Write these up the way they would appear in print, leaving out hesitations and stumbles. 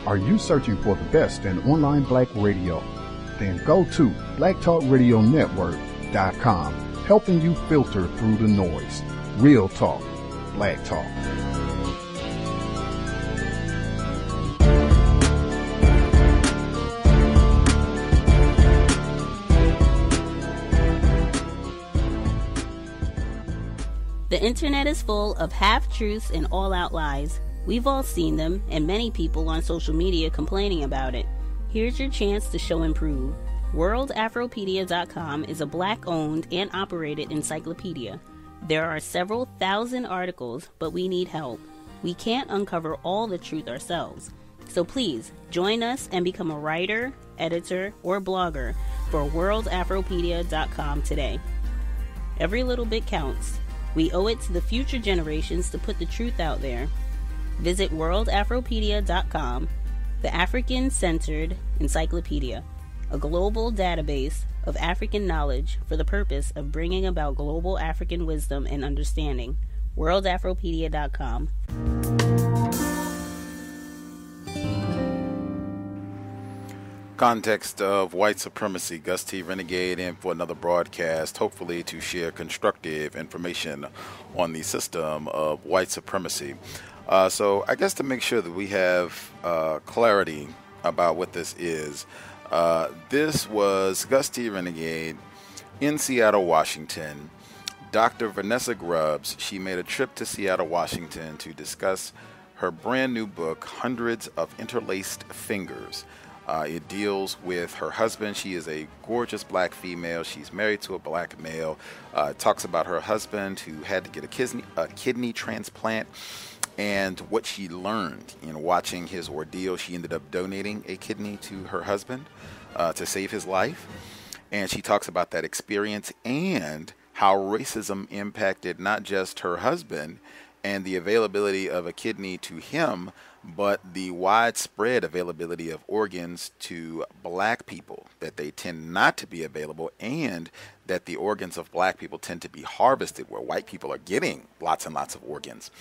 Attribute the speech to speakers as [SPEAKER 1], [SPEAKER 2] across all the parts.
[SPEAKER 1] Are you searching for the best in online black radio? Then go to blacktalkradionetwork.com, helping you filter through the noise. Real talk, black talk.
[SPEAKER 2] The internet is full of half-truths and all-out lies. We've all seen them, and many people on social media complaining about it. Here's your chance to show and prove. WorldAfropedia.com is a black-owned and operated encyclopedia. There are several thousand articles, but we need help. We can't uncover all the truth ourselves. So please, join us and become a writer, editor, or blogger for WorldAfropedia.com today. Every little bit counts. We owe it to the future generations to put the truth out there. Visit WorldAfropedia.com, the African-centered encyclopedia, a global database of African knowledge for the purpose of bringing about global African wisdom and understanding. WorldAfropedia.com.
[SPEAKER 3] Context of White Supremacy, Gus T Renegade in for another broadcast, hopefully to share constructive information on the system of white supremacy. So I guess to make sure that we have clarity about what this is, this was Gus T Renegade in Seattle, Washington. Dr. Vanessa Grubbs, she made a trip to Seattle, Washington to discuss her brand new book, Hundreds of Interlaced Fingers. It deals with her husband. She is a gorgeous black female. She's married to a black male. It talks about her husband who had to get a kidney transplant and what she learned in watching his ordeal. She ended up donating a kidney to her husband to save his life. And she talks about that experience and how racism impacted not just her husband and the availability of a kidney to him, but the widespread availability of organs to black people, that they tend not to be available, and that the organs of black people tend to be harvested where white people are getting lots and lots of organs.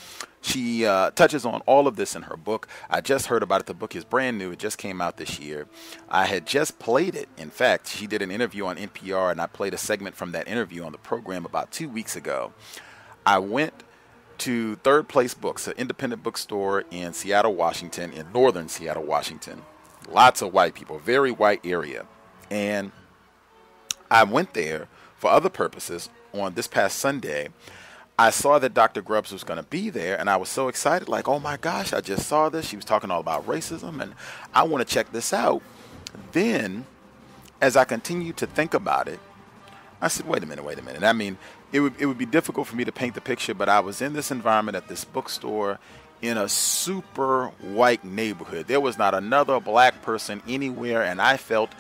[SPEAKER 3] She touches on all of this in her book. I just heard about it. The book is brand new. It just came out this year. I had just played it. In fact, she did an interview on NPR, and I played a segment from that interview on the program about 2 weeks ago. I went to Third Place Books, an independent bookstore in Seattle, Washington, in northern Seattle, Washington. Lots of white people, very white area. And I went there for other purposes on this past Sunday. I saw that Dr. Grubbs was going to be there, and I was so excited, like, oh my gosh, I just saw this. She was talking all about racism, and I want to check this out. Then, as I continued to think about it, I said, wait a minute. I mean, it would be difficult for me to paint the picture, but I was in this environment at this bookstore in a super white neighborhood. There was not another black person anywhere, and I felt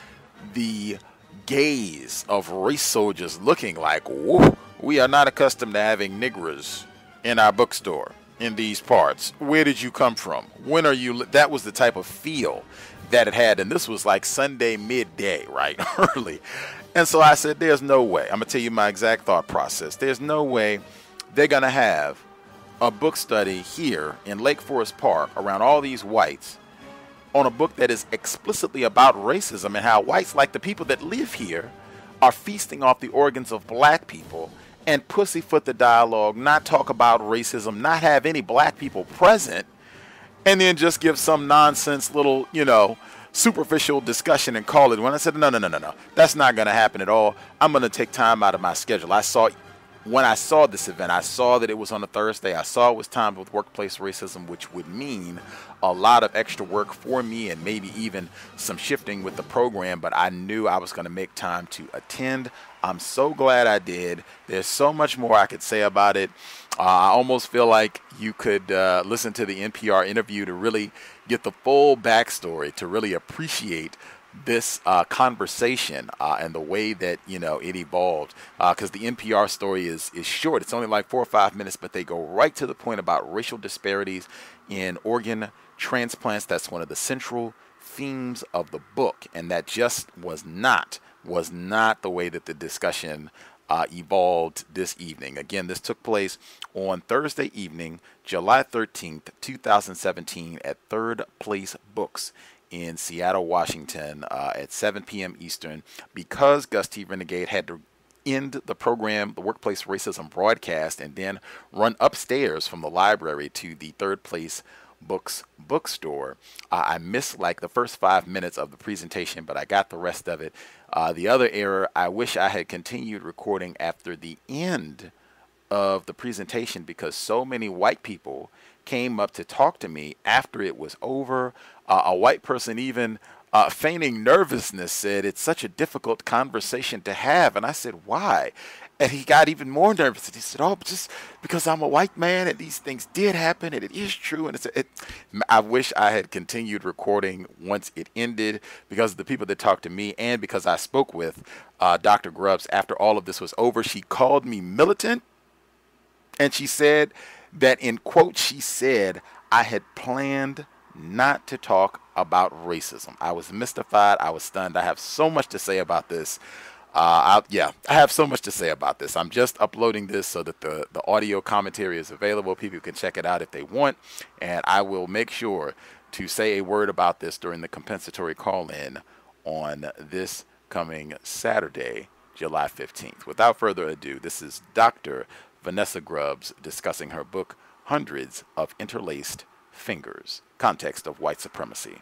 [SPEAKER 3] the gaze of race soldiers looking like, whoa, we are not accustomed to having niggers in our bookstore in these parts. Where did you come from? When are you? That was the type of feel that it had, and this was like Sunday midday, right? Early. And so I said, there's no way. I'm going to tell you my exact thought process. There's no way they're going to have a book study here in Lake Forest Park around all these whites on a book that is explicitly about racism and how whites, like the people that live here, are feasting off the organs of black people and pussyfoot the dialogue, not talk about racism, not have any black people present, and then just give some nonsense little, superficial discussion and call it one. I said, no. That's not going to happen at all. I'm going to take time out of my schedule. When I saw this event, I saw that it was on a Thursday. I saw it was timed with workplace racism, which would mean a lot of extra work for me and maybe even some shifting with the program, but I knew I was going to make time to attend. I'm so glad I did. There's so much more I could say about it. I almost feel like you could listen to the NPR interview to really get the full backstory, to really appreciate this conversation and the way that it evolved, because the NPR story is short. It's only like 4 or 5 minutes, but they go right to the point about racial disparities in organ transplants. That's one of the central themes of the book, and that just was not the way that the discussion evolved this evening. Again, this took place on Thursday evening, July 13th, 2017 at Third Place Books in Seattle, Washington at 7 p.m. Eastern. Because Gus T Renegade had to end the program, the Workplace Racism broadcast, and then run upstairs from the library to the Third Place Books bookstore. I missed like the first 5 minutes of the presentation, but I got the rest of it. The other error, I wish I had continued recording after the end of the presentation, because so many white people came up to talk to me after it was over. A white person even feigning nervousness said it's such a difficult conversation to have. And I said, why? And he got even more nervous. And he said, oh, just because I'm a white man and these things did happen and it is true. And I wish I had continued recording once it ended, because of the people that talked to me, and because I spoke with Dr. Grubbs after all of this was over. She called me militant, and she said that, in quotes, she said, I had planned not to talk about racism. I was mystified. I was stunned. I have so much to say about this. I have so much to say about this. I'm just uploading this so that the audio commentary is available. People can check it out if they want. And I will make sure to say a word about this during the compensatory call-in on this coming Saturday, July 15th. Without further ado, this is Dr. Vanessa Grubbs discussing her book, Hundreds of Interlaced Fingers, Context of White Supremacy.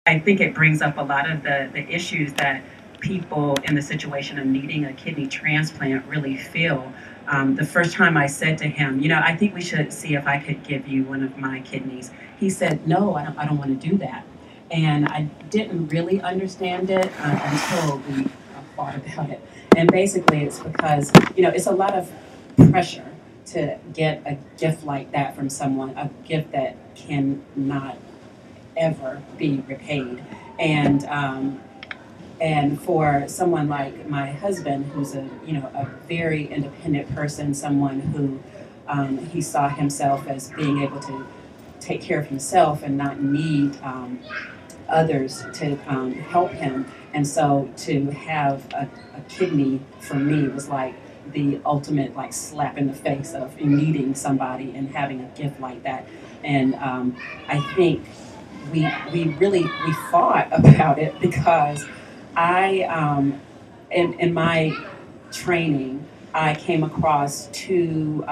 [SPEAKER 4] I think it brings up a lot of the issues that people in the situation of needing a kidney transplant really feel. The first time I said to him, I think we should see if I could give you one of my kidneys. He said, no, I don't want to do that. And I didn't really understand it until we thought about it. And basically it's because, it's a lot of pressure to get a gift like that from someone, a gift that cannot ever be repaid. And for someone like my husband, who's a very independent person, someone who he saw himself as being able to take care of himself and not need others to help him. And so to have a kidney for me was like the ultimate slap in the face of needing somebody and having a gift like that. And I think we fought about it, because I in my training I came across two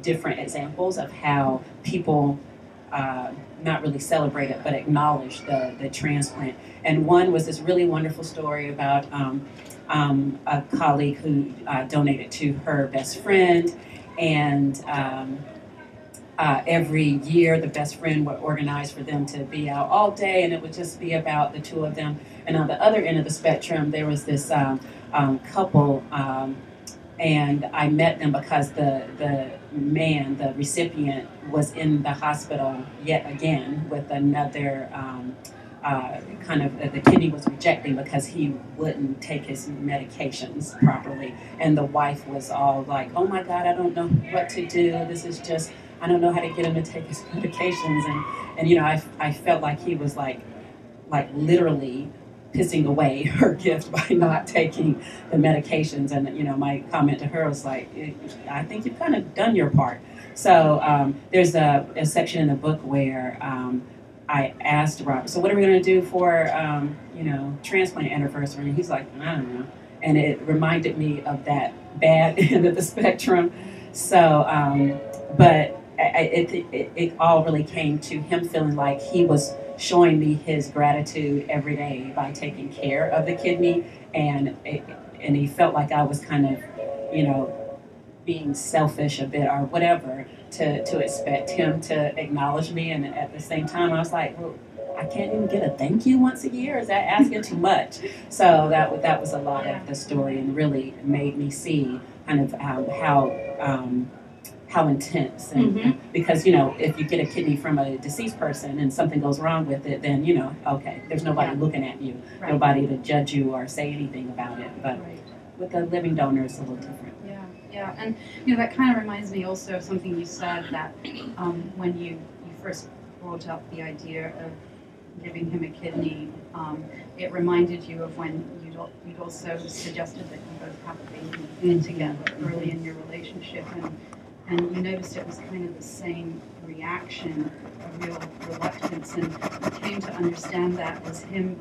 [SPEAKER 4] different examples of how people not really celebrate it but acknowledge the transplant. And one was this really wonderful story about a colleague who donated to her best friend, and every year the best friend would organize for them to be out all day, and it would just be about the two of them. And on the other end of the spectrum, there was this couple, and I met them because the man, the recipient, was in the hospital yet again with another the kidney was rejecting because he wouldn't take his medications properly. And the wife was all like, oh my God, I don't know what to do. This is just, I don't know how to get him to take his medications. And I felt like he was like literally pissing away her gift by not taking the medications. And, my comment to her was like, I think you've kind of done your part. So there's a section in the book where I asked Robert, so what are we going to do for, transplant anniversary? And he's like, I don't know. And it reminded me of that bad end of the spectrum. So, but it all really came to him feeling like he was showing me his gratitude every day by taking care of the kidney. And he felt like I was kind of, being selfish a bit or whatever to expect him to acknowledge me. And at the same time, I was like, well, I can't even get a thank you once a year. Is that asking too much? So that was a lot of the story, and really made me see kind of how intense. And because, if you get a kidney from a deceased person and something goes wrong with it, then, okay, there's nobody looking at you, nobody to judge you or say anything about it. But with a living donor, it's a little different.
[SPEAKER 5] Yeah, and that kind of reminds me also of something you said, that when you first brought up the idea of giving him a kidney, it reminded you of when you'd you'd also suggested that you both have a baby together early in your relationship, and you noticed it was kind of the same reaction, a real reluctance, and you came to understand that as him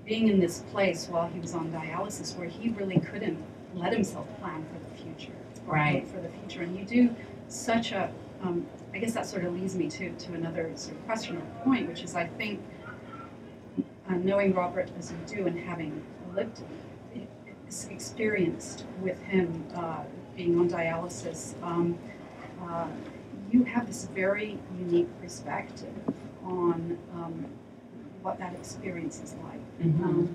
[SPEAKER 5] being in this place while he was on dialysis where he really couldn't let himself plan for the future.
[SPEAKER 4] Right.
[SPEAKER 5] For the future. And you do such a, I guess that sort of leads me to another sort of question or point, which is I think knowing Robert as you do and having lived experienced with him being on dialysis, you have this very unique perspective on what that experience is like.
[SPEAKER 4] Mm-hmm.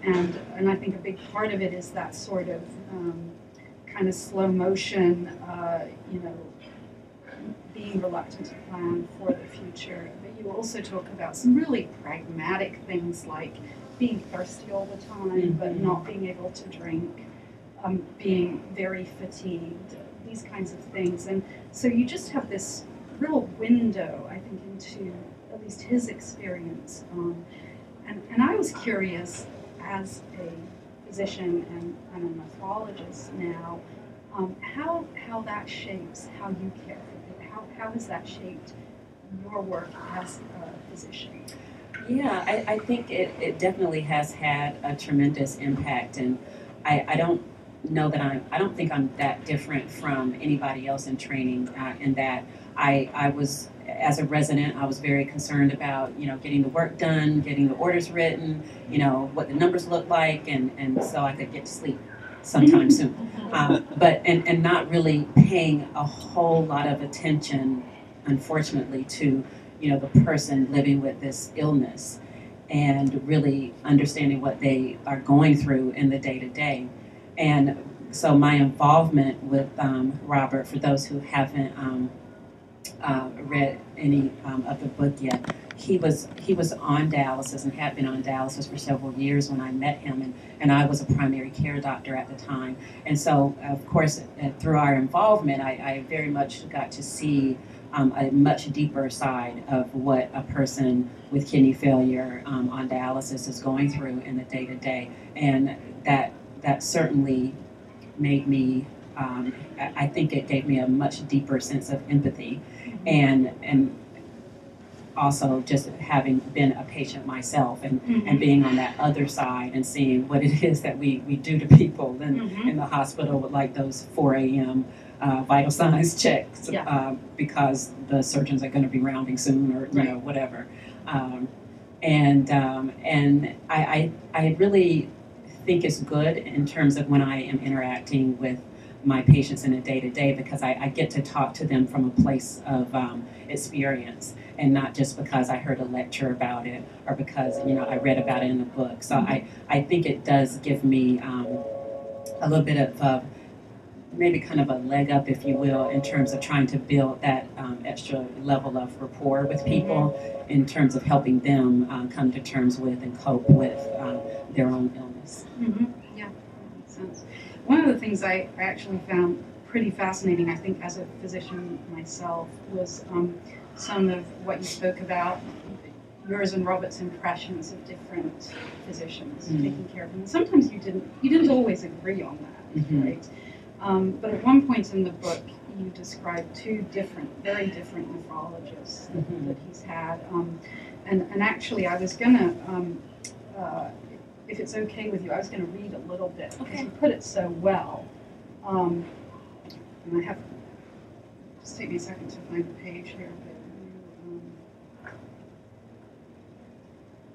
[SPEAKER 5] And I think a big part of it is that sort of kind of slow motion, being reluctant to plan for the future. But you also talk about some really pragmatic things like being thirsty all the time, but not being able to drink, being very fatigued, these kinds of things. And so you just have this real window, I think, into at least his experience. And I was curious, as a physician and a nephrologist now, how that shapes how you care for people. How has that shaped your work as a physician?
[SPEAKER 4] Yeah, I think it definitely has had a tremendous impact, and I don't know that I don't think I'm that different from anybody else in training in that I was, as a resident, I was very concerned about, getting the work done, getting the orders written, what the numbers look like, and so I could get to sleep sometime soon. But not really paying a whole lot of attention, unfortunately, to, the person living with this illness and really understanding what they are going through in the day-to-day. And so my involvement with Robert, for those who haven't read any of the book yet, he was on dialysis and had been on dialysis for several years when I met him, and I was a primary care doctor at the time. And so, of course, through our involvement, I very much got to see a much deeper side of what a person with kidney failure on dialysis is going through in the day-to-day. And that certainly made me, I think it gave me a much deeper sense of empathy, and also just having been a patient myself and being on that other side and seeing what it is that we do to people in the hospital with like those 4 a.m. Vital signs checks because the surgeons are going to be rounding soon or whatever. And I really think it's good in terms of when I am interacting with my patients in a day-to-day, because I get to talk to them from a place of experience and not just because I heard a lecture about it or because I read about it in a book. So I think it does give me a little bit of maybe kind of a leg up, if you will, in terms of trying to build that extra level of rapport with people in terms of helping them come to terms with and cope with their own illness.
[SPEAKER 5] Yeah, that makes sense. One of the things I actually found pretty fascinating, I think, as a physician myself, was some of what you spoke about, yours and Robert's impressions of different physicians taking care of them. And sometimes you didn't always agree on that, right? But at one point in the book, you described two very different nephrologists that he's had. And actually, I was going to, if it's okay with you, I was going to read a little bit because you put it so well. And I have, just take me a second to find the page here.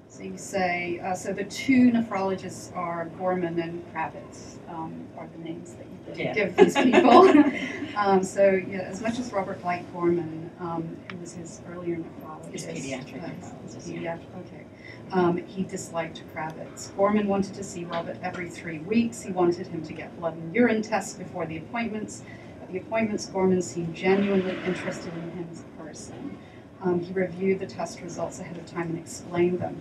[SPEAKER 5] So you say, so the two nephrologists are Gorman and Kravitz, are the names that you give these people. So as much as Robert liked Gorman, who was his earlier nephrologist.
[SPEAKER 4] His pediatric nephrologist.
[SPEAKER 5] Okay. He disliked Kravitz. Gorman wanted to see Robert every 3 weeks. He wanted him to get blood and urine tests before the appointments. At the appointments, Gorman seemed genuinely interested in him as a person. He reviewed the test results ahead of time and explained them.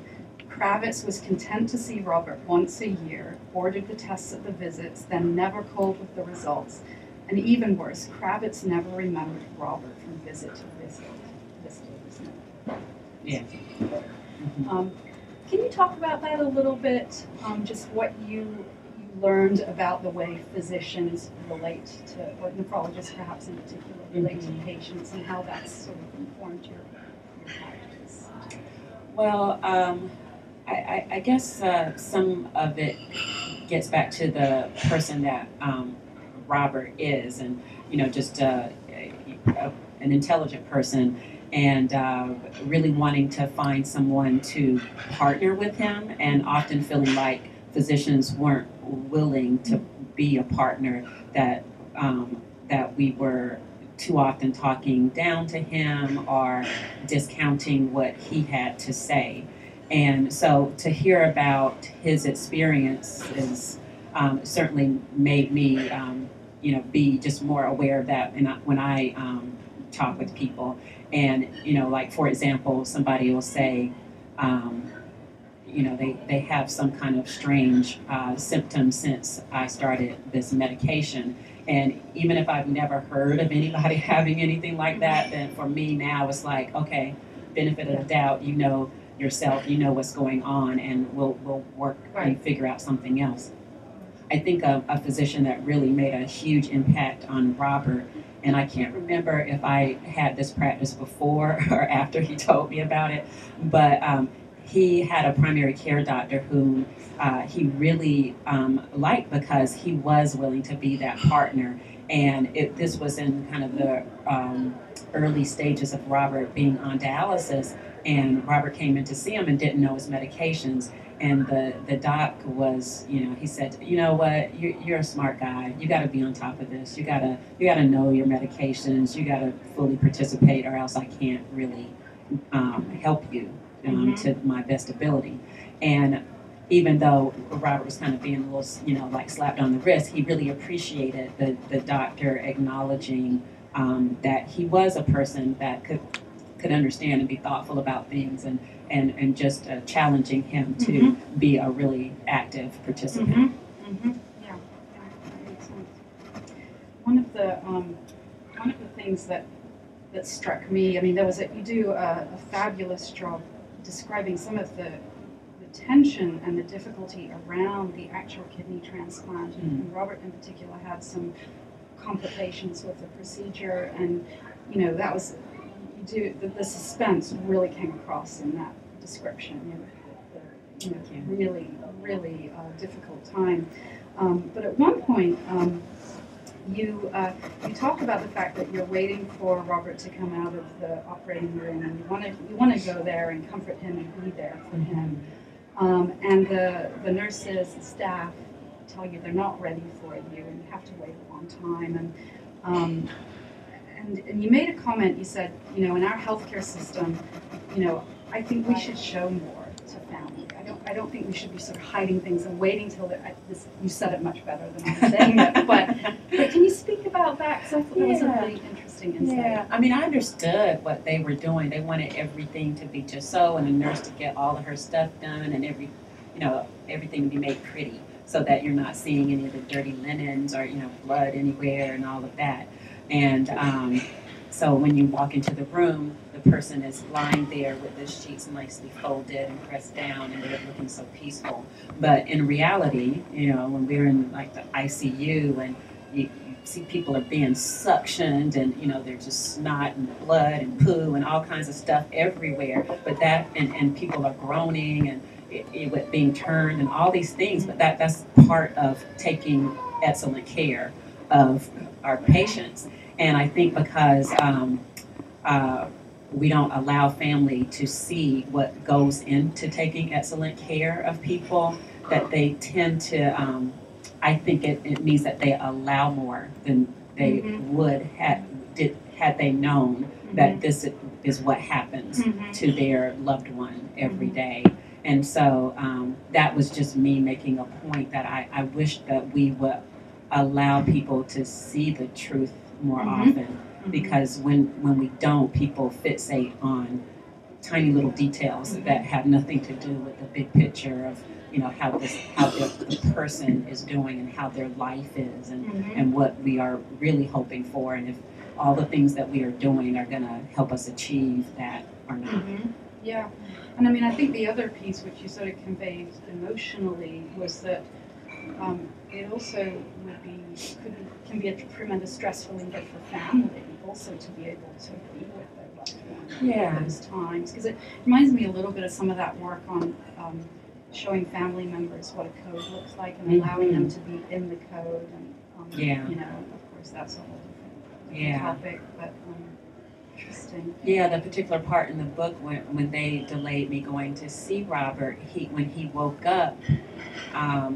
[SPEAKER 5] Kravitz was content to see Robert once a year, ordered the tests at the visits, then never called with the results. And even worse, Kravitz never remembered Robert from visit to visit. This isn't it?
[SPEAKER 4] Yeah.
[SPEAKER 5] Can you talk about that a little bit? Just what you learned about the way physicians relate to, or nephrologists perhaps in particular, relate to patients, and how that's sort of informed your practice?
[SPEAKER 4] Well, I guess some of it gets back to the person that Robert is, and just an intelligent person, and really wanting to find someone to partner with him, and often feeling like physicians weren't willing to be a partner, that we were too often talking down to him or discounting what he had to say. And so to hear about his experiences certainly made me be just more aware of that when I talk with people. And like, for example, somebody will say they have some kind of strange symptoms since I started this medication. And even if I've never heard of anybody having anything like that, then for me now it's like, okay, benefit of the doubt, yourself, what's going on, and we'll work and figure out something else. I think a physician that really made a huge impact on Robert, and I can't remember if I had this practice before or after he told me about it, but he had a primary care doctor who he really liked because he was willing to be that partner. And this was in kind of the early stages of Robert being on dialysis, and Robert came in to see him and didn't know his medications. And the doc was, he said, you know what, you're a smart guy. You got to be on top of this. You gotta know your medications. You got to fully participate, or else I can't really help you to my best ability. And even though Robert was kind of being a little, like slapped on the wrist, he really appreciated the doctor acknowledging that he was a person that could understand and be thoughtful about things, and just challenging him to be a really active participant.
[SPEAKER 5] Yeah, that makes sense. One of the things that struck me, you do a fabulous job describing some of the tension and the difficulty around the actual kidney transplant, and Robert in particular had some complications with the procedure, and that was. The suspense really came across in that description. Really, really difficult time. But at one point, you talk about the fact that you're waiting for Robert to come out of the operating room, and you want to go there and comfort him and be there for him. And the nurses, the staff, tell you they're not ready for you, and you have to wait a long time. And you made a comment, you said, in our healthcare system, I think we should show more to family. I don't think we should be sort of hiding things and waiting till you said it much better than I'm saying it. But can you speak about that? Because I thought that was a really interesting insight.
[SPEAKER 4] Yeah, I understood what they were doing. They wanted everything to be just so, and the nurse to get all of her stuff done, and everything to be made pretty, so that you're not seeing any of the dirty linens or blood anywhere and all of that. And so when you walk into the room, the person is lying there with the sheets nicely folded and pressed down, and they're looking so peaceful. But in reality, when we're in like the ICU, and you see people are being suctioned, and there's just snot and blood and poo and all kinds of stuff everywhere. But that and people are groaning and it being turned and all these things. But that's part of taking excellent care of our patients. And I think because we don't allow family to see what goes into taking excellent care of people, that they tend to, I think it means that they allow more than they would had they known that this is what happens to their loved one every day. And so that was just me making a point that I wish that we would allow people to see the truth more often, because when we don't, people fixate on tiny little details that have nothing to do with the big picture of how the person is doing and how their life is, and what we are really hoping for, and if all the things that we are doing are going to help us achieve that or not.
[SPEAKER 5] Yeah, and I mean, I think the other piece which you sort of conveyed emotionally was that it also can be a tremendous stress reliever for family, also to be able to be with their loved one at those times. Because it reminds me a little bit of some of that work on showing family members what a code looks like and allowing them to be in the code. And you know, of course, that's a whole different topic, but. Interesting.
[SPEAKER 4] Yeah, the particular part in the book when they delayed me going to see Robert, when he woke up,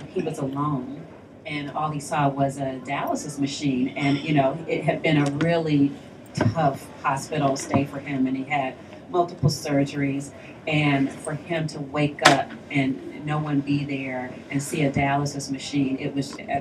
[SPEAKER 4] he was alone, and all he saw was a dialysis machine, and you know it had been a really tough hospital stay for him, and he had multiple surgeries, and for him to wake up and no one be there and see a dialysis machine,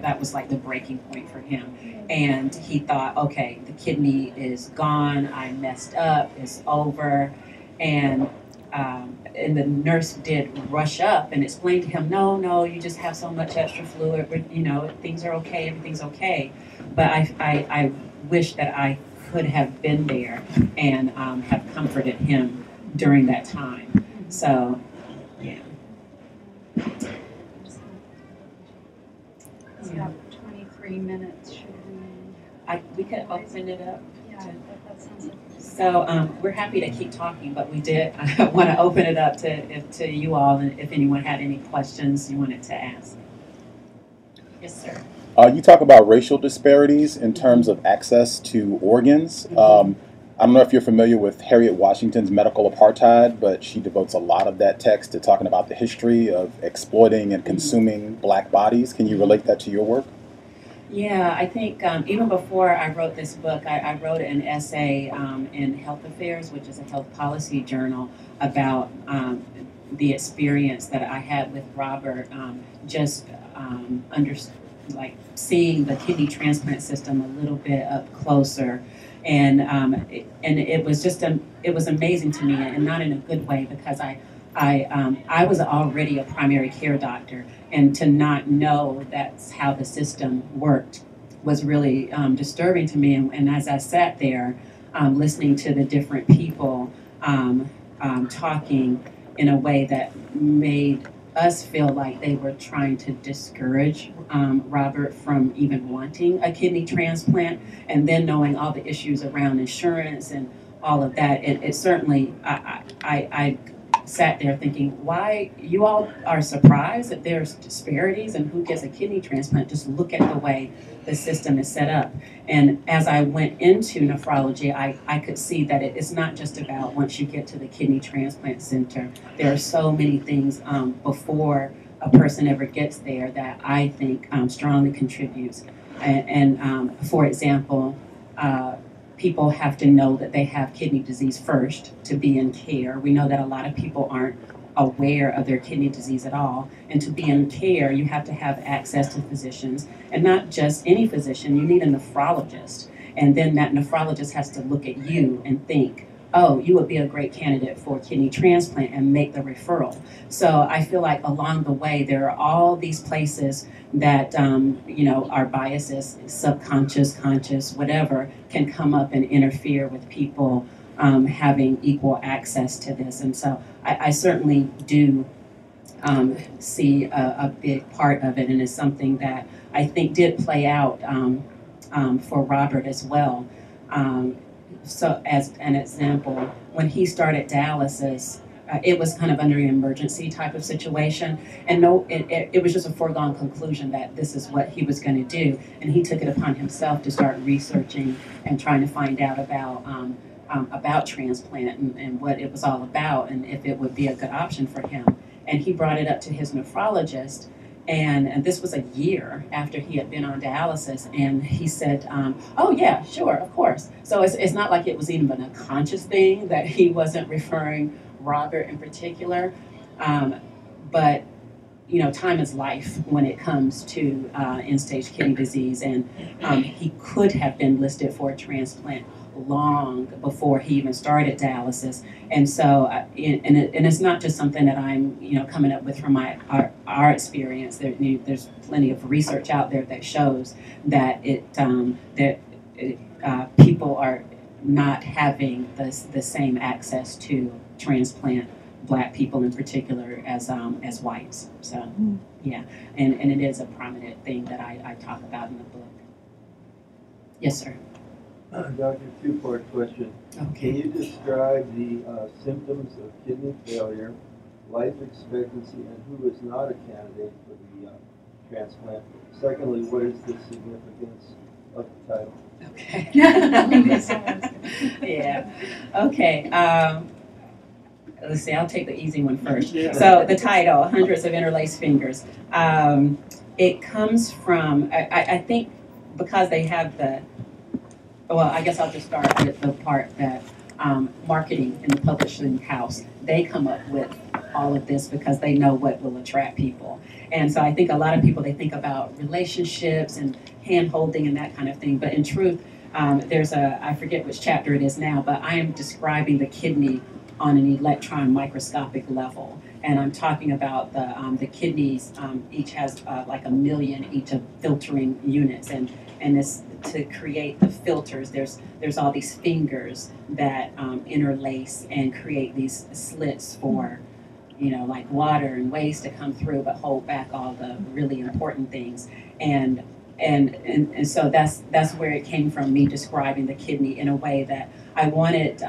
[SPEAKER 4] that was like the breaking point for him. And he thought, okay, the kidney is gone, I messed up, it's over. And the nurse did rush up and explain to him, no, you just have so much extra fluid, you know, things are okay, everything's okay. But I wish that I could have been there and have comforted him during that time. So, yeah.
[SPEAKER 5] It's about 23 minutes.
[SPEAKER 4] We could open it up.
[SPEAKER 5] Yeah, that sounds like.
[SPEAKER 4] So we're happy to keep talking, but we did want to open it up to you all, and if anyone had any questions you wanted to ask. Yes, sir.
[SPEAKER 6] You talk about racial disparities in terms of access to organs. I don't know if you're familiar with Harriet Washington's Medical Apartheid, but she devotes a lot of that text to talking about the history of exploiting and consuming black bodies. Can you relate that to your work?
[SPEAKER 4] Yeah, I think even before I wrote this book, I wrote an essay in Health Affairs, which is a health policy journal, about the experience that I had with Robert, seeing the kidney transplant system a little bit up closer. And it was it was amazing to me, and not in a good way, because I was already a primary care doctor, and to not know that's how the system worked was really disturbing to me. And as I sat there listening to the different people talking in a way that made us feel like they were trying to discourage Robert from even wanting a kidney transplant, and then knowing all the issues around insurance and all of that, it certainly, I sat there thinking, why you all are surprised that there's disparities in who gets a kidney transplant? Just look at the way the system is set up. And as I went into nephrology, I could see that it's not just about once you get to the kidney transplant center. There are so many things before a person ever gets there that I think strongly contributes. And for example, people have to know that they have kidney disease first to be in care. We know that a lot of people aren't aware of their kidney disease at all. And to be in care, you have to have access to physicians, and not just any physician. You need a nephrologist. And then that nephrologist has to look at you and think, oh, you would be a great candidate for kidney transplant, and make the referral. So I feel like along the way, there are all these places that, our biases, subconscious, conscious, whatever, can come up and interfere with people having equal access to this. And so I certainly do see a big part of it, and it's something that I think did play out for Robert as well. So as an example, when he started dialysis, it was kind of under an emergency type of situation. And it was just a foregone conclusion that this is what he was going to do. And he took it upon himself to start researching and trying to find out about transplant and what it was all about, and if it would be a good option for him. And he brought it up to his nephrologist. And this was a year after he had been on dialysis, and he said, oh yeah, sure, of course. So it's not like it was even a conscious thing that he wasn't referring Robert in particular. But, time is life when it comes to end-stage kidney disease, and he could have been listed for a transplant long before he even started dialysis. And so, and it's not just something that I'm, coming up with from our experience. There's plenty of research out there that shows that people are not having the same access to transplant Black people in particular as whites. So yeah, and it is a prominent thing that I talk about in the book. Yes, sir.
[SPEAKER 7] Doctor, two-part question.
[SPEAKER 4] Okay.
[SPEAKER 7] Can you describe the symptoms of kidney failure, life expectancy, and who is not a candidate for the transplant? Secondly, what is the significance of the title?
[SPEAKER 4] Okay. Yeah. Okay. Let's see. I'll take the easy one first.
[SPEAKER 7] Yeah.
[SPEAKER 4] So the title, Hundreds of Interlaced Fingers. It comes from, I think, because they have the. Well, I guess I'll just start with the part that marketing in the publishing house, they come up with all of this because they know what will attract people. And so I think a lot of people, they think about relationships and hand-holding and that kind of thing. But in truth, there's I forget which chapter it is now, but I am describing the kidney on an electron microscopic level. And I'm talking about the kidneys, each has like 1 million each of filtering units. And this, to create the filters, there's all these fingers that interlace and create these slits for, like water and waste to come through, but hold back all the really important things. And so that's where it came from, me describing the kidney in a way that I wanted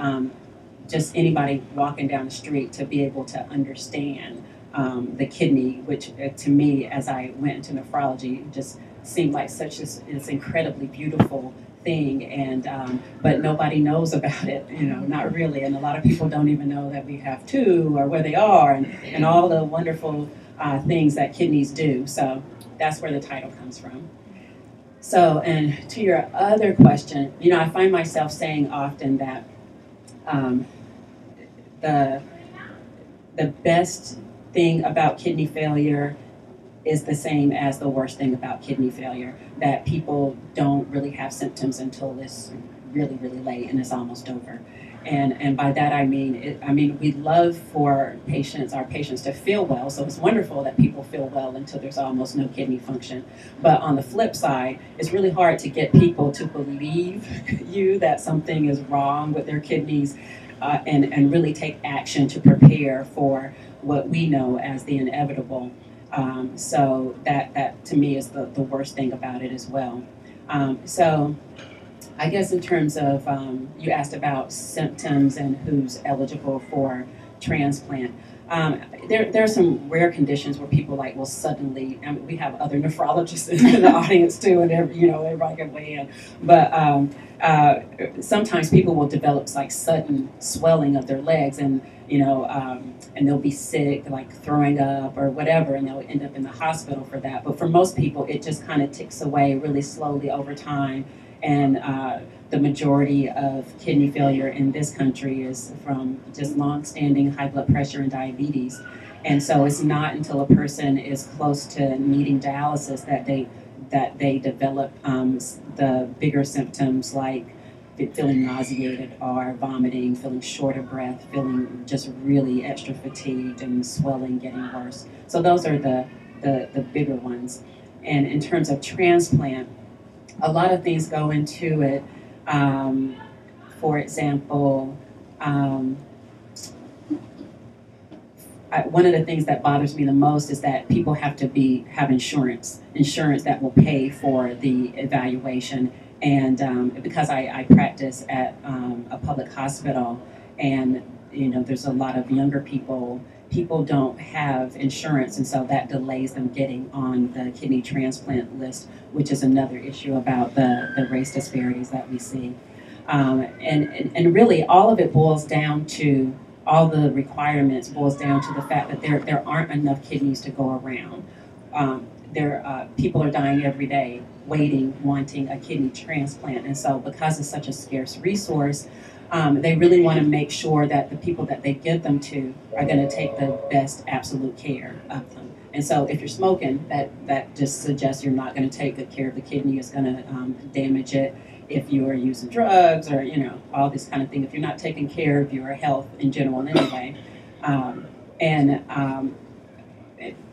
[SPEAKER 4] just anybody walking down the street to be able to understand the kidney, which to me, as I went into nephrology, just seemed like such this incredibly beautiful thing, and but nobody knows about it, not really, and a lot of people don't even know that we have two or where they are, and all the wonderful things that kidneys do. So that's where the title comes from. So, and to your other question, I find myself saying often that the best thing about kidney failure is the same as the worst thing about kidney failure, that people don't really have symptoms until it's really, really late and it's almost over. And by that I mean we love for our patients to feel well, so it's wonderful that people feel well until there's almost no kidney function. But on the flip side, it's really hard to get people to believe you that something is wrong with their kidneys, and really take action to prepare for what we know as the inevitable. So that to me is the worst thing about it as well. So I guess in terms of, you asked about symptoms and who's eligible for transplant. There are some rare conditions where people will suddenly, we have other nephrologists in the audience too, and everybody can weigh in. But sometimes people will develop sudden swelling of their legs, and they'll be sick, throwing up or whatever, and they'll end up in the hospital for that. But for most people, it just kind of ticks away really slowly over time. And the majority of kidney failure in this country is from just long-standing high blood pressure and diabetes. And so it's not until a person is close to needing dialysis that they develop the bigger symptoms, like feeling nauseated or vomiting, feeling short of breath, feeling just really extra fatigued, and swelling getting worse. So those are the bigger ones. And in terms of transplant, a lot of things go into it. For example, one of the things that bothers me the most is that people have to have insurance that will pay for the evaluation. And because I practice at a public hospital, and there's a lot of younger people don't have insurance, and so that delays them getting on the kidney transplant list, which is another issue about the race disparities that we see. And really all of it boils down to, all the requirements boils down to the fact that there aren't enough kidneys to go around. People are dying every day wanting a kidney transplant, and so because it's such a scarce resource, they really want to make sure that the people that they give them to are going to take the best absolute care of them. And so if you're smoking, that just suggests you're not going to take good care of the kidney. It's going to damage it. If you are using drugs or, all this kind of thing, if you're not taking care of your health in general anyway. And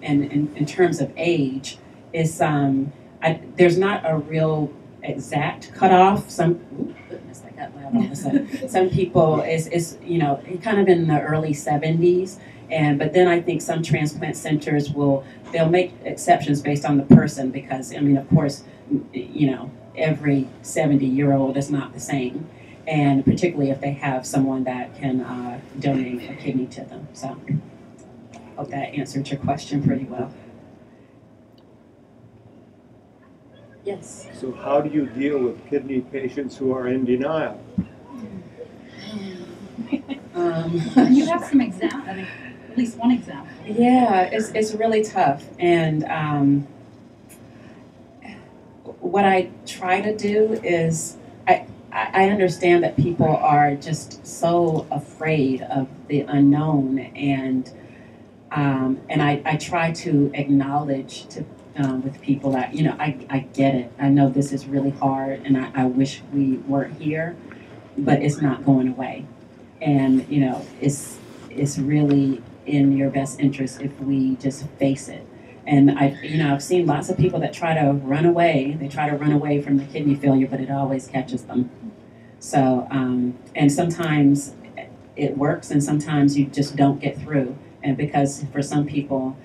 [SPEAKER 4] in terms of age, it's there's not a real exact cutoff. Goodness, that got loud all of a sudden. Some people is kind of in the early 70s, but then I think some transplant centers they'll make exceptions based on the person, because of course, every 70-year-old is not the same, and particularly if they have someone that can donate a kidney to them. So hope that answered your question pretty well. Yes.
[SPEAKER 8] So how do you deal with kidney patients who are in denial?
[SPEAKER 5] You have some examples, at least one example.
[SPEAKER 4] Yeah, it's really tough. And what I try to do is, I understand that people are just so afraid of the unknown, and I try to acknowledge with people that, I get it. I know this is really hard, and I wish we weren't here, but it's not going away. And, it's really in your best interest if we just face it. And I've seen lots of people that try to run away. They try to run away from the kidney failure, but it always catches them. So, and sometimes it works, and sometimes you just don't get through. And because for some people,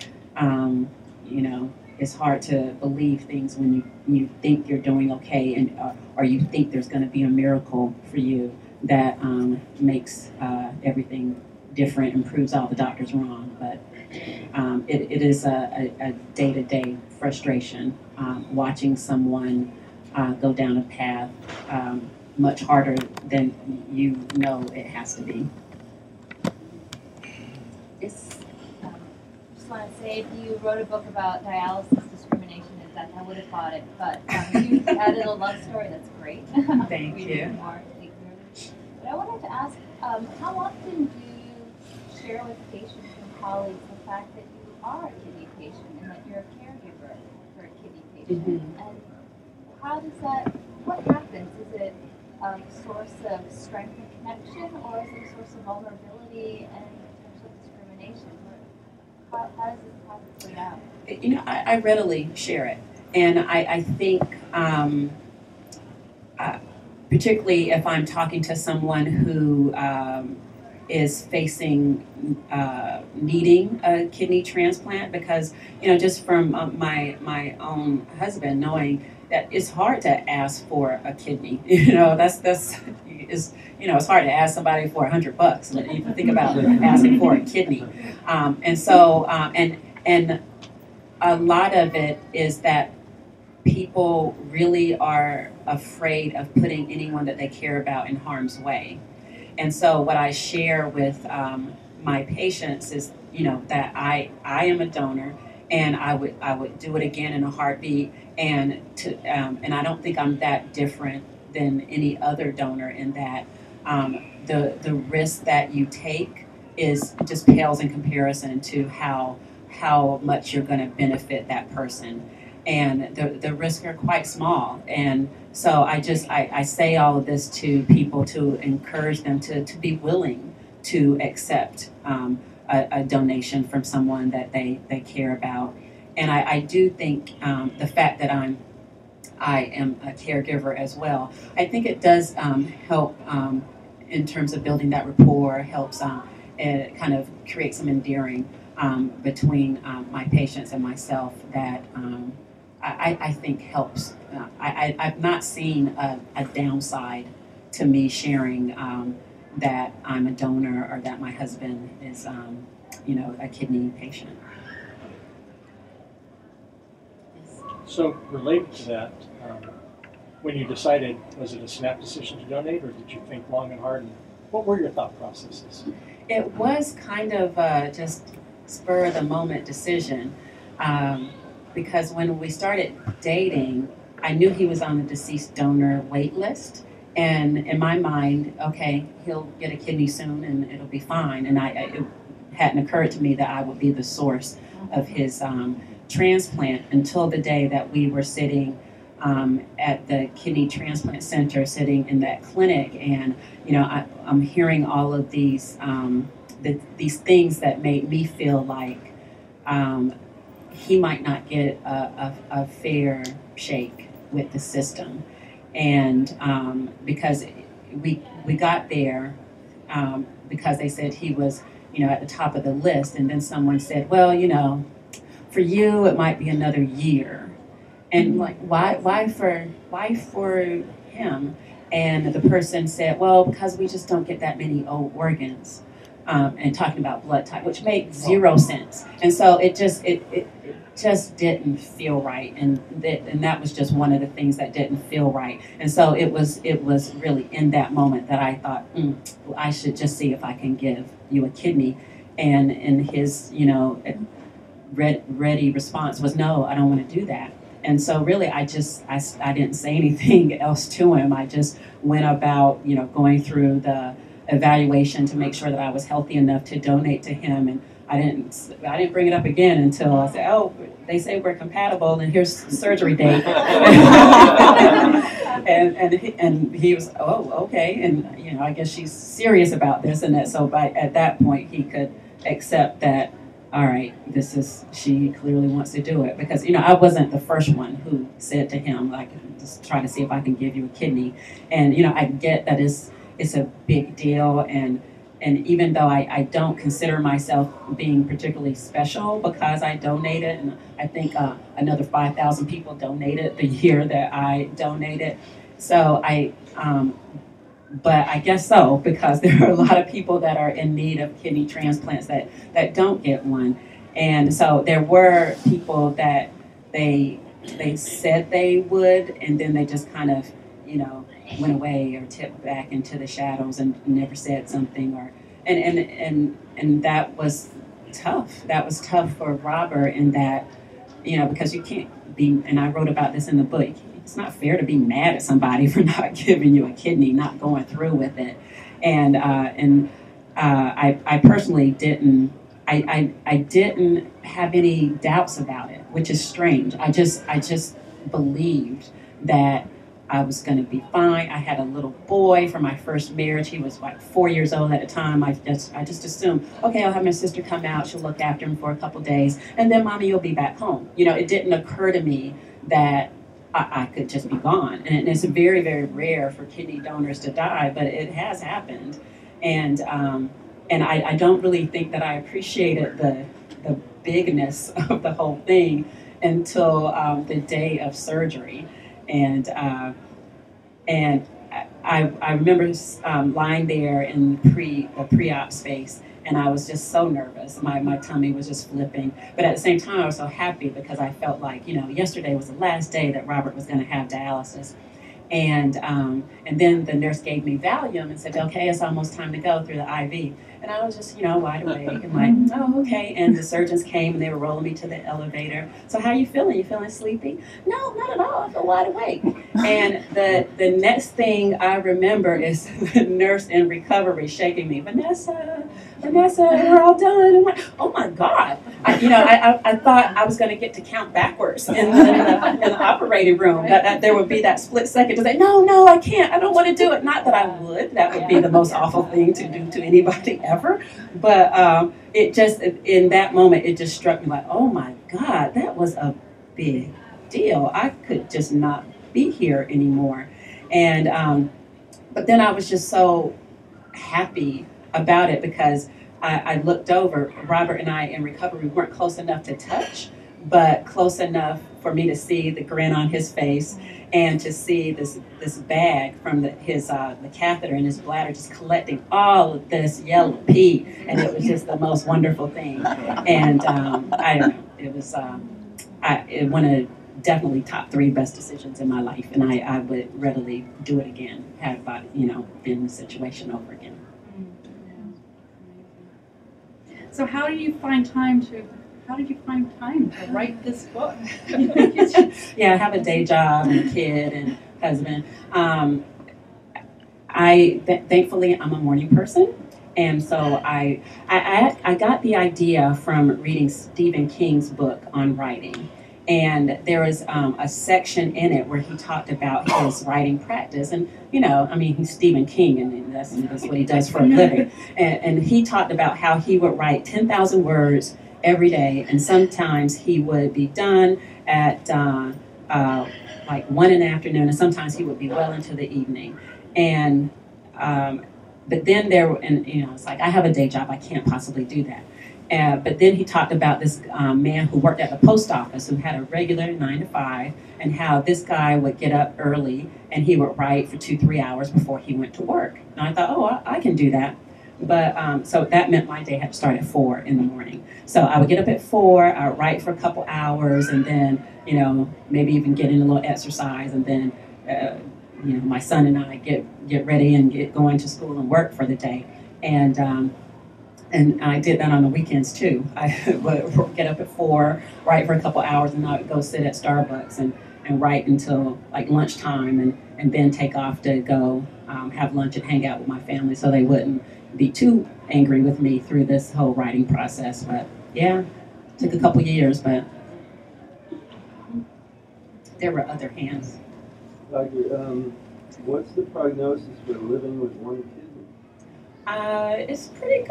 [SPEAKER 4] it's hard to believe things when you think you're doing okay, and or you think there's going to be a miracle for you that makes everything different and proves all the doctors wrong. But it is a day-to-day frustration watching someone go down a path much harder than it has to be.
[SPEAKER 9] Yes. Just want to say, if you wrote a book about dialysis discrimination, I would have bought it. But you added a love story. That's great.
[SPEAKER 4] Thank you.
[SPEAKER 9] More but I wanted to ask, how often do you share with patients and colleagues the fact that you are a kidney patient and that you're a caregiver for a kidney patient?
[SPEAKER 4] Mm-hmm.
[SPEAKER 9] And how does what happens? Is it a source of strength and connection, or is it a source of vulnerability and potential discrimination? How does it play out?
[SPEAKER 4] I readily share it. And I think, particularly if I'm talking to someone who is facing needing a kidney transplant, because, just from my own husband, knowing that it's hard to ask for a kidney, it's hard to ask somebody for $100. You think about asking for a kidney, and so and a lot of it is that people really are afraid of putting anyone that they care about in harm's way. And so what I share with my patients is, that I am a donor, and I would do it again in a heartbeat, and I don't think I'm that different than any other donor, in that the risk that you take is just pales in comparison to how much you're going to benefit that person. And the risks are quite small. And so I say all of this to people to encourage them to be willing to accept a donation from someone that they care about. And I do think the fact that I am a caregiver as well, I think it does help in terms of building that rapport, helps it kind of create some endearing between my patients and myself, that I think helps. I've not seen a downside to me sharing that I'm a donor, or that my husband is, a kidney patient.
[SPEAKER 10] So related to that, when you decided, was it a snap decision to donate, or did you think long and hard? And what were your thought processes?
[SPEAKER 4] It was kind of just spur of the moment decision. Because when we started dating, I knew he was on the deceased donor wait list. And in my mind, okay, he'll get a kidney soon and it'll be fine. And it hadn't occurred to me that I would be the source of his transplant until the day that we were sitting at the kidney transplant center, sitting in that clinic. And, I'm hearing all of these things that made me feel like he might not get a fair shake with the system. And because we got there because they said he was, at the top of the list, and then someone said, well, for you it might be another year, and like why for him? And the person said, well, because we just don't get that many old organs, and talking about blood type, which made zero sense, and so it just didn't feel right, and that was just one of the things that didn't feel right. And so it was really in that moment that I thought, I should just see if I can give you a kidney. And his ready response was, no, I don't want to do that. And so really I didn't say anything else to him. I just went about going through the evaluation to make sure that I was healthy enough to donate to him. And I didn't bring it up again until I said, oh, they say we're compatible, and here's the surgery date. and he was, oh, okay, and I guess she's serious about this, and that. So at that point he could accept that. All right, she clearly wants to do it, because I wasn't the first one who said to him, like, just try to see if I can give you a kidney, and I get that it's a big deal, and even though I don't consider myself being particularly special because I donated, and I think another 5,000 people donated the year that I donated. So but I guess so, because there are a lot of people that are in need of kidney transplants that don't get one. And so there were people that they said they would, and then they just kind of, went away or tipped back into the shadows and never said something, and that was tough. That was tough for Robert, in that, because you can't be, and I wrote about this in the book, it's not fair to be mad at somebody for not giving you a kidney, not going through with it. And I personally didn't, I didn't have any doubts about it, which is strange. I just believed that I was going to be fine. I had a little boy from my first marriage. He was like 4 years old at the time. I just assumed, okay, I'll have my sister come out. She'll look after him for a couple days, and then Mommy, you'll be back home. It didn't occur to me that I could just be gone. And it's very, very rare for kidney donors to die, but it has happened. And I don't really think that I appreciated the bigness of the whole thing until the day of surgery. And I remember lying there in the pre-op space, and I was just so nervous. My tummy was just flipping. But at the same time, I was so happy, because I felt like, yesterday was the last day that Robert was going to have dialysis. And then the nurse gave me Valium and said, okay, it's almost time to go through the IV. And I was just, wide awake and like, oh, okay. And the surgeons came and they were rolling me to the elevator. So how are you feeling? You feeling sleepy? No, not at all. I feel wide awake. And the next thing I remember is the nurse in recovery shaking me, Vanessa, we're all done. I'm like, oh my God. I thought I was going to get to count backwards in the operating room. That there would be that split second to say, no, I can't. I don't want to do it. Not that I would. That would be the most awful thing to do to anybody ever. But it just, in that moment, it just struck me like, oh my God, that was a big deal. I could just not be here anymore. And but then I was just so happy about it, because I looked over. Robert and I in recovery weren't close enough to touch, but close enough for me to see the grin on his face and to see this bag from the catheter in his bladder just collecting all of this yellow pee, and it was just the most wonderful thing. And I don't know, it was one of definitely top 3 best decisions in my life, and I would readily do it again, had I been in the situation over again.
[SPEAKER 5] So how did you find time to write this book?
[SPEAKER 4] Yeah, I have a day job and a kid and husband. Thankfully, I'm a morning person. And so I got the idea from reading Stephen King's book on writing. And there was a section in it where he talked about his writing practice. And, he's Stephen King, and that's what he does for a living. And he talked about how he would write 10,000 words every day. And sometimes he would be done at like 1 in the afternoon, and sometimes he would be well into the evening. And but then and it's like, I have a day job, I can't possibly do that. But then he talked about this man who worked at the post office who had a regular 9 to 5, and how this guy would get up early and he would write for 2-3 hours before he went to work. And I thought, oh, I can do that. But so that meant my day had to start at 4 in the morning. So I would get up at 4, I would write for a couple hours, and then, maybe even get in a little exercise, and then, my son and I get ready and get going to school and work for the day. And I did that on the weekends too. I would get up at 4, write for a couple hours, and I would go sit at Starbucks and write until like lunchtime, and then take off to go have lunch and hang out with my family, so they wouldn't be too angry with me through this whole writing process. But yeah, it took a couple years, but there were other hands.
[SPEAKER 7] Doctor, what's the prognosis for living with one kidney?
[SPEAKER 4] It's pretty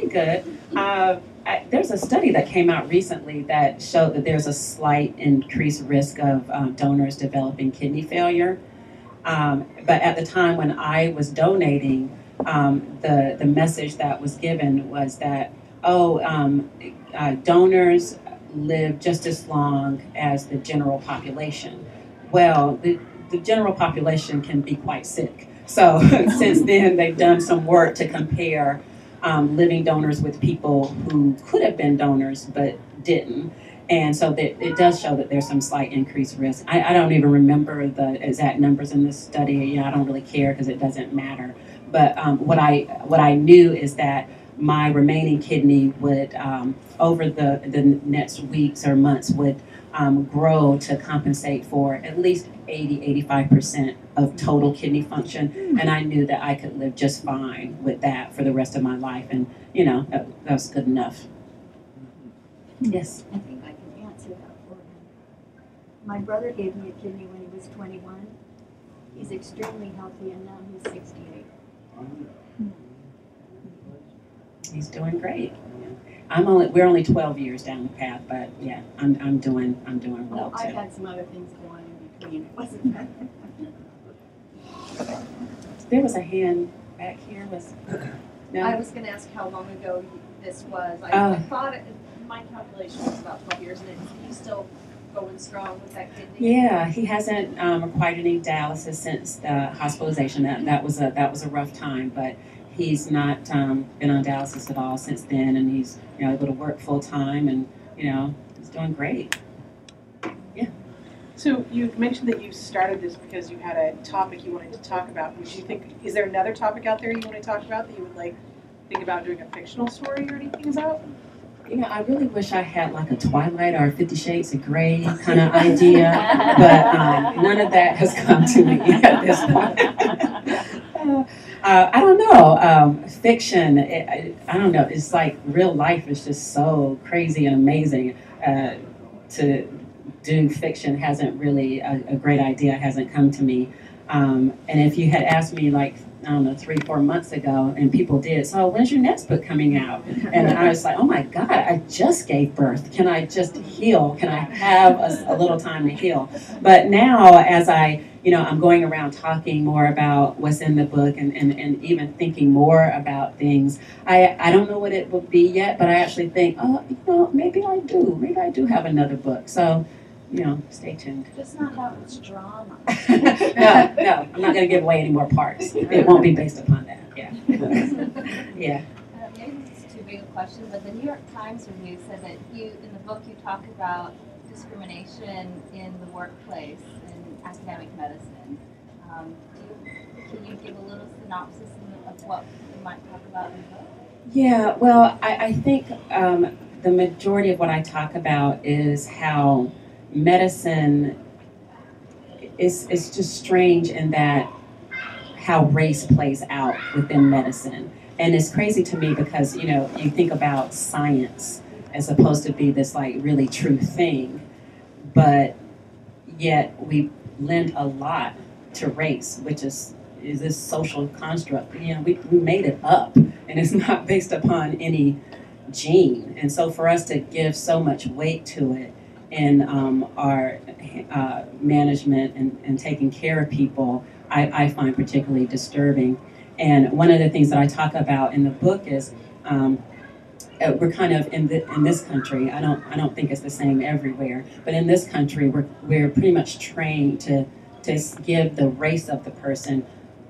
[SPEAKER 4] good. There's a study that came out recently that showed that there's a slight increased risk of donors developing kidney failure. But at the time when I was donating, the message that was given was that, donors live just as long as the general population. Well, the general population can be quite sick. So since then, they've done some work to compare living donors with people who could have been donors but didn't. And so that it does show that there's some slight increased risk. I don't even remember the exact numbers in this study. I don't really care because it doesn't matter. But what I knew is that my remaining kidney would, over the next weeks or months, would grow to compensate for at least 80-85% of total kidney function. And I knew that I could live just fine with that for the rest of my life. And, that was good enough. Yes?
[SPEAKER 11] I think I can answer that for him. My brother gave me a kidney when he was 21. He's extremely healthy, and now he's 68.
[SPEAKER 4] He's doing great. We're only 12 years down the path, but yeah, I'm doing well too.
[SPEAKER 11] I've had some other things go on in between. It wasn't that.
[SPEAKER 4] There was a hand back here. No?
[SPEAKER 9] I was going to ask how long ago this was. I thought my calculation was about 12 years, and he's still going strong with that kidney.
[SPEAKER 4] Yeah, he hasn't required any dialysis since the hospitalization. That was a rough time, but he's not been on dialysis at all since then, and he's able to work full time, and he's doing great. Yeah.
[SPEAKER 12] So you mentioned that you started this because you had a topic you wanted to talk about. Is there another topic out there you want to talk about that you would think about doing a fictional story or anything about?
[SPEAKER 4] I really wish I had like a Twilight or 50 Shades of Grey kind of idea, but none of that has come to me at this point. I don't know. Fiction, I don't know. It's like real life is just so crazy and amazing. To do fiction hasn't really, a great idea hasn't come to me. And if you had asked me 3-4 months ago, and people did, so when's your next book coming out? And I was like, oh my God, I just gave birth. Can I just heal? Can I have a little time to heal? But now, as I'm going around talking more about what's in the book and even thinking more about things, I don't know what it will be yet, but I actually think, maybe I do. Maybe I do have another book. So, stay tuned.
[SPEAKER 9] Just not that much drama.
[SPEAKER 4] No, I'm not going to give away any more parts. It won't be based upon that. Yeah. Yeah.
[SPEAKER 9] Maybe this is too big a question, but the New York Times review said that in the book you talk about discrimination in the workplace in academic medicine. Can you give a little synopsis of what you might talk about in the book?
[SPEAKER 4] Yeah, well, I think the majority of what I talk about is how medicine is just strange in that how race plays out within medicine. And it's crazy to me because, you think about science as supposed to be this really true thing, but yet we lend a lot to race, which is this social construct. We made it up, and it's not based upon any gene. And so for us to give so much weight to it in our management and taking care of people, I find particularly disturbing. And one of the things that I talk about in the book is we're kind of in this country. I don't think it's the same everywhere, but in this country, we're pretty much trained to give the race of the person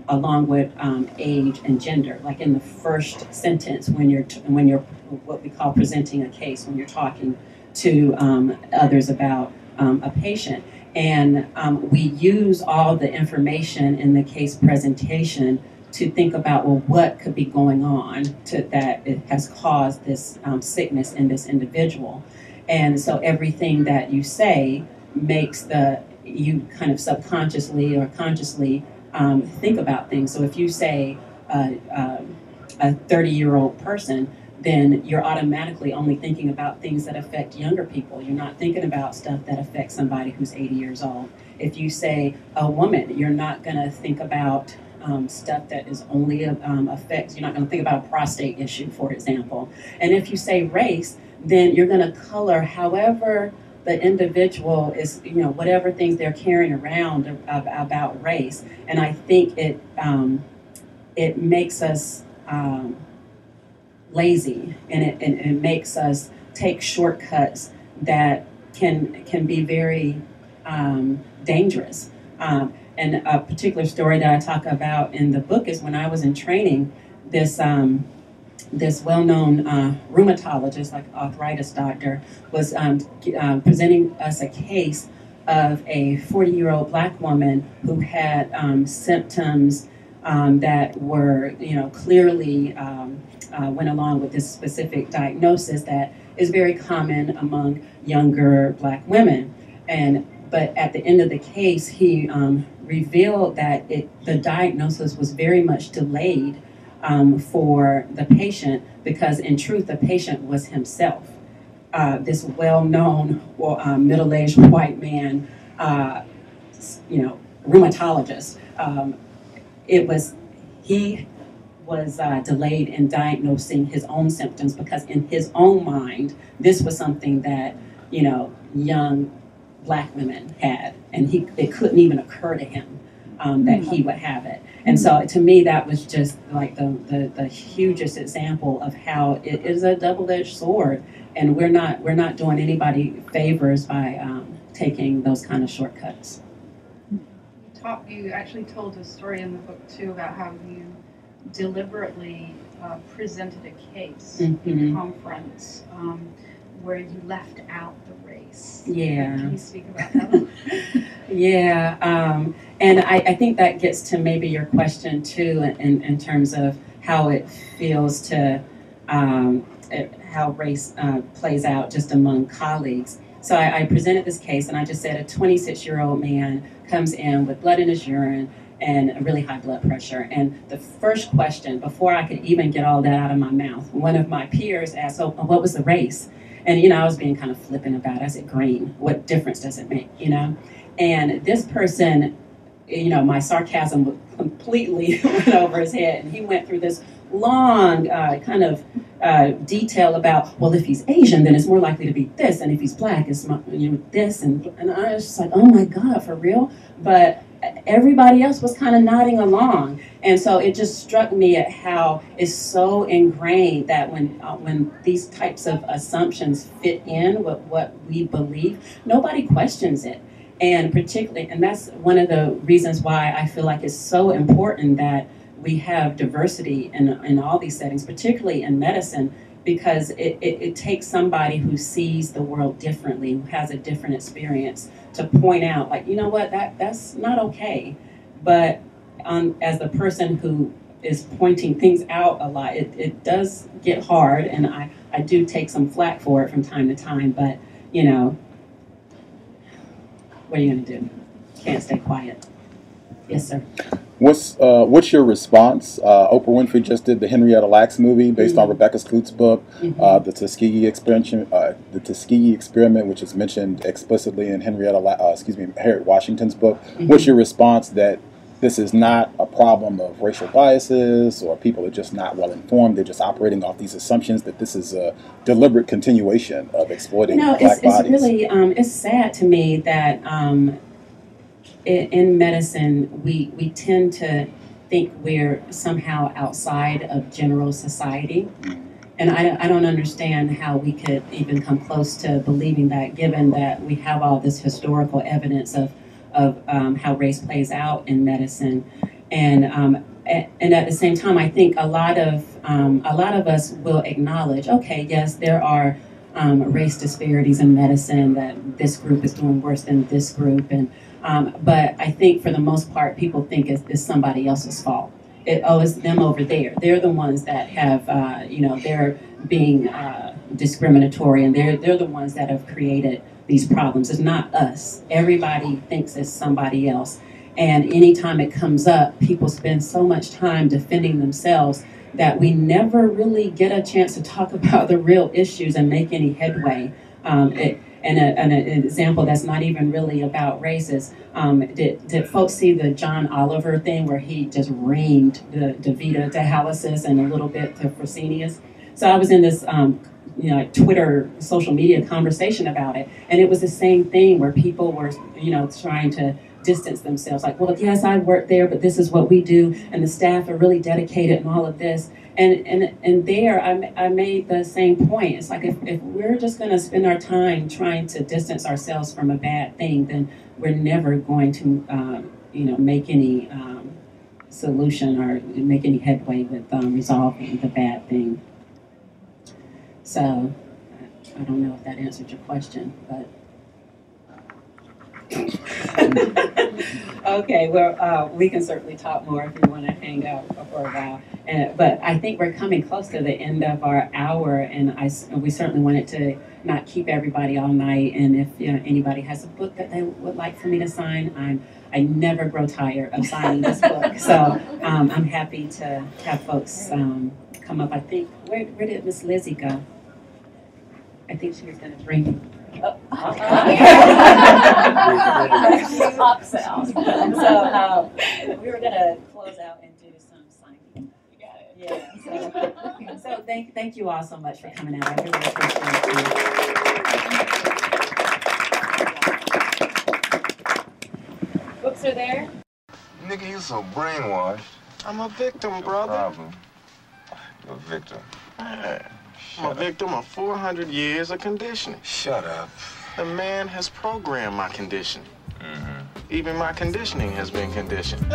[SPEAKER 4] along with age and gender. Like in the first sentence, when you're what we call presenting a case, when you're talking to others about a patient, and we use all the information in the case presentation to think about, well, what could be going on that it has caused this sickness in this individual. And so everything that you say makes you kind of subconsciously or consciously think about things. So if you say a 30-year-old person, then you're automatically only thinking about things that affect younger people. You're not thinking about stuff that affects somebody who's 80 years old. If you say a woman, you're not going to think about stuff that is only affects, you're not going to think about a prostate issue, for example. And if you say race, then you're going to color however the individual is, whatever things they're carrying around about race. And I think it makes us lazy, and it makes us take shortcuts that can be very dangerous. And a particular story that I talk about in the book is when I was in training, this well-known rheumatologist, like arthritis doctor, was presenting us a case of a 40-year-old black woman who had symptoms that were, clearly went along with this specific diagnosis that is very common among younger black women. But at the end of the case, he revealed that the diagnosis was very much delayed for the patient, because in truth, the patient was himself. This well-known middle-aged white man, rheumatologist. He was delayed in diagnosing his own symptoms because in his own mind, this was something that, young black women had, and it couldn't even occur to him that he would have it. And so to me, that was just like the hugest example of how it is a double-edged sword, and we're not doing anybody favors by taking those kind of shortcuts.
[SPEAKER 5] You actually told a story in the book too about how you deliberately presented a case in conference where you left out the race.
[SPEAKER 4] Yeah.
[SPEAKER 5] Can you speak about that?
[SPEAKER 4] Yeah, and I think that gets to maybe your question too, in terms of how it feels to how race plays out just among colleagues. So I presented this case, and I just said a 26-year-old man comes in with blood in his urine and a really high blood pressure. And the first question, before I could even get all that out of my mouth, one of my peers asked, "So what was the race?" And, I was being kind of flippant about it. I said, "Green. What difference does it make?" And this person, my sarcasm completely went over his head, and he went through this long kind of detail about, well, if he's Asian, then it's more likely to be this, and if he's black, it's this, and I was just like, oh my God, for real? But everybody else was kind of nodding along, and so it just struck me at how it's so ingrained that when these types of assumptions fit in with what we believe, nobody questions it. And particularly, and that's one of the reasons why I feel like it's so important that we have diversity in all these settings, particularly in medicine, because it takes somebody who sees the world differently, who has a different experience, to point out, like, you know what, that's not okay. But as the person who is pointing things out a lot, it does get hard, and I do take some flack for it from time to time, but, what are you going to do? Can't stay quiet. Yes, sir.
[SPEAKER 6] What's your response? Oprah Winfrey just did the Henrietta Lacks movie based on Rebecca Skloot's book, the Tuskegee Experiment, which is mentioned explicitly in Harriet Washington's book. What's your response that this is not a problem of racial biases, or people are just not well informed? They're just operating off these assumptions that this is a deliberate continuation of exploiting black bodies.
[SPEAKER 4] It's really it's sad to me that in medicine we tend to think we're somehow outside of general society. And I don't understand how we could even come close to believing that, given that we have all this historical evidence of how race plays out in medicine. And at the same time, I think a lot of us will acknowledge, okay, yes, there are race disparities in medicine, that this group is doing worse than this group, and but I think for the most part, people think it's somebody else's fault. It's them over there. They're the ones that have, they're being discriminatory, and they're the ones that have created these problems. It's not us. Everybody thinks it's somebody else. And anytime it comes up, people spend so much time defending themselves that we never really get a chance to talk about the real issues and make any headway. An example that's not even really about race is, did folks see the John Oliver thing where he just reamed the DeVita dialysis and a little bit to Fresenius? So I was in this Twitter social media conversation about it, and it was the same thing where people were trying to distance themselves, like, well, yes, I work there, but this is what we do, and the staff are really dedicated and all of this. And there, I made the same point. It's like, if we're just going to spend our time trying to distance ourselves from a bad thing, then we're never going to, make any solution or make any headway with resolving the bad thing. So, I don't know if that answered your question, but. Okay, well, we can certainly talk more if you want to hang out for a while. But I think we're coming close to the end of our hour, and we certainly wanted to not keep everybody all night. And if anybody has a book that they would like for me to sign, I never grow tired of signing this book. So I'm happy to have folks come up. I think, where did Miss Lizzie go? I think she was going to bring me. So we were gonna close out and do some signing. You got it. Yeah. So thank you all so much for coming out. I really appreciate it.
[SPEAKER 9] Books are there.
[SPEAKER 13] Nigga, you so brainwashed. I'm a victim, brother. Problem. You're a victim. I'm a victim of 400 years of conditioning. Shut up. The man has programmed my conditioning. Even my conditioning has been conditioned.